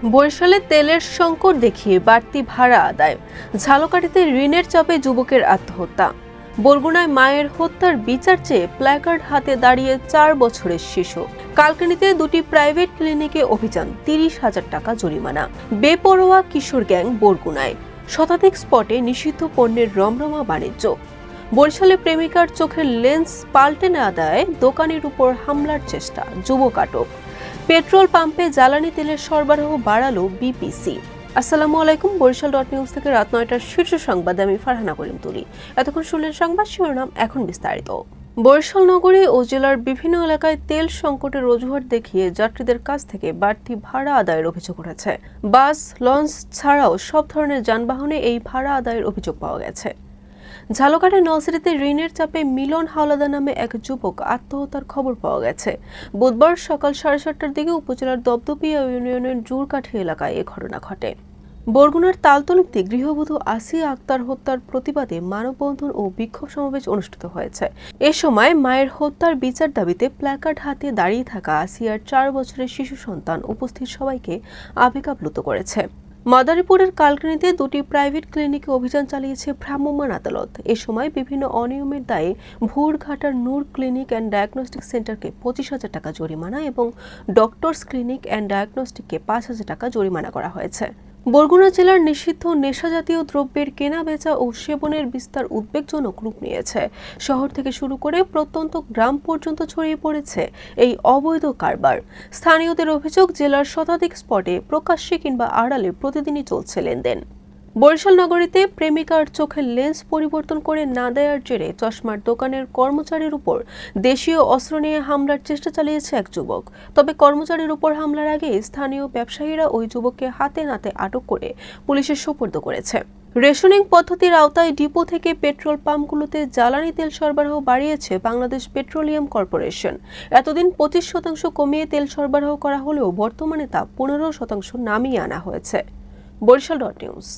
বরিশালে তেলের সংকট দেখিয়ে বাড়তি ভাড়া আদায়, ঝালকাঠিতে ঋণের চাপে যুবকের আত্মহত্যা, বরগুনায় মায়ের হত্যার বিচার চেয়ে প্ল্যাকার্ড হাতে দাঁড়িয়ে 4 বছরের শিশু, কালকিনিতে দুটি প্রাইভেট ক্লিনিকে অভিযান, 30,000 টাকা জরিমানা, বেপরোয়া কিশোর গ্যাং বরগুনায়, শতাধিক স্পটে নিষিদ্ধ পণ্যের রমরমা বাণিজ্য, বরিশালে প্রেমিকার চোখের লেন্স পাল্টে না দেয় দোকানের উপর হামলার চেষ্টা, যুবক আটক, পেট্রোল পাম্পে জ্বালানি তেলের সরবরাহ বাড়ালো বিপিসি। আসসালামু আলাইকুম, বরিশাল.নিউজ থেকে রাত 9টার শীর্ষ সংবাদে আমি ফারহানা করিম তুলি। এতক্ষণ শুনলেন সংবাদ শিরোনাম, এখন বিস্তারিত। বরিশাল নগরী ও জেলার বিভিন্ন এলাকায় তেল সংকটের অজুহাত দেখিয়ে যাত্রীদের কাছ থেকে বাড়তি ভাড়া আদায়ের অভিযোগ উঠেছে। বাস, লঞ্চ ছাড়াও সব ধরনের যানবাহনে এই ভাড়া আদায়ের অভিযোগ পাওয়া গেছে। ঝালকাঠির নলছিটিতে ঋণের চাপে মিলন হাওলাদার নামে এক যুবক আত্মহত্যার খবর পাওয়া গেছে। বুধবার সকাল 7:30টার দিকে উপজেলার দপদপিয়া ইউনিয়নের জুরকাঠি এলাকায় এ ঘটনা ঘটে। বরগুনার তালতলীতে গৃহবধূ আসিয়া আক্তার হত্যার প্রতিবাদে মানববন্ধন ও বিক্ষোভ সমাবেশ অনুষ্ঠিত হয়েছে। এ সময় মায়ের হত্যার বিচার দাবিতে প্ল্যাকার্ড হাতে দাঁড়িয়ে থাকা আসিয়ার 4 বছরের শিশু সন্তান উপস্থিত সবাইকে আবেগাপ্লুত করেছে। মাদারীপুরের কালকিনিতে দুটি প্রাইভেট ক্লিনিকে অভিযান চালিয়েছে ভ্রাম্যমাণ আদালত। এ সময় বিভিন্ন অনিয়মের দায়ে ভুরঘাটার নূর ক্লিনিক অ্যান্ড ডায়াগনস্টিক সেন্টারকে 25,000 টাকা জরিমানা এবং ডক্টরস ক্লিনিক অ্যান্ড ডায়াগনস্টিককে 5,000 টাকা জরিমানা করা হয়েছে। বরগুনা জেলার নিষিদ্ধ নেশাজাতীয় দ্রব্যের কেনা বেচা ও সেবনের বিস্তার উদ্বেগজনক রূপ নিয়েছে। শহর থেকে শুরু করে প্রত্যন্ত গ্রাম পর্যন্ত ছড়িয়ে পড়েছে এই অবৈধ কারবার। স্থানীয়দের অভিযোগ, জেলার শতাধিক স্পটে প্রকাশ্যে কিংবা আড়ালে প্রতিদিনই চলছে লেনদেন। বরিশাল নগরীতে প্রেমিকার চোখের লেন্স পরিবর্তন করে না দেওয়ার জেরে চশমার দোকানের কর্মচারীর উপর দেশীয় অস্ত্র নিয়ে হামলার চেষ্টা চালিয়েছে এক যুবক। তবে কর্মচারীর উপর হামলার আগে স্থানীয় ব্যবসায়ীরা ওই যুবককে হাতে নাতে আটক করে পুলিশের সোপর্দ করেছে। রেশনিং পদ্ধতির আওতায় ডিপো থেকে পেট্রোল পাম্পগুলোতে জ্বালানি তেল সরবরাহ বাড়িয়েছে বাংলাদেশ পেট্রোলিয়াম কর্পোরেশন। এতদিন 25% কমিয়ে তেল সরবরাহ করা হলেও বর্তমানে তা 15% নামিয়ে আনা হয়েছে। বরিশাল.নিউজ।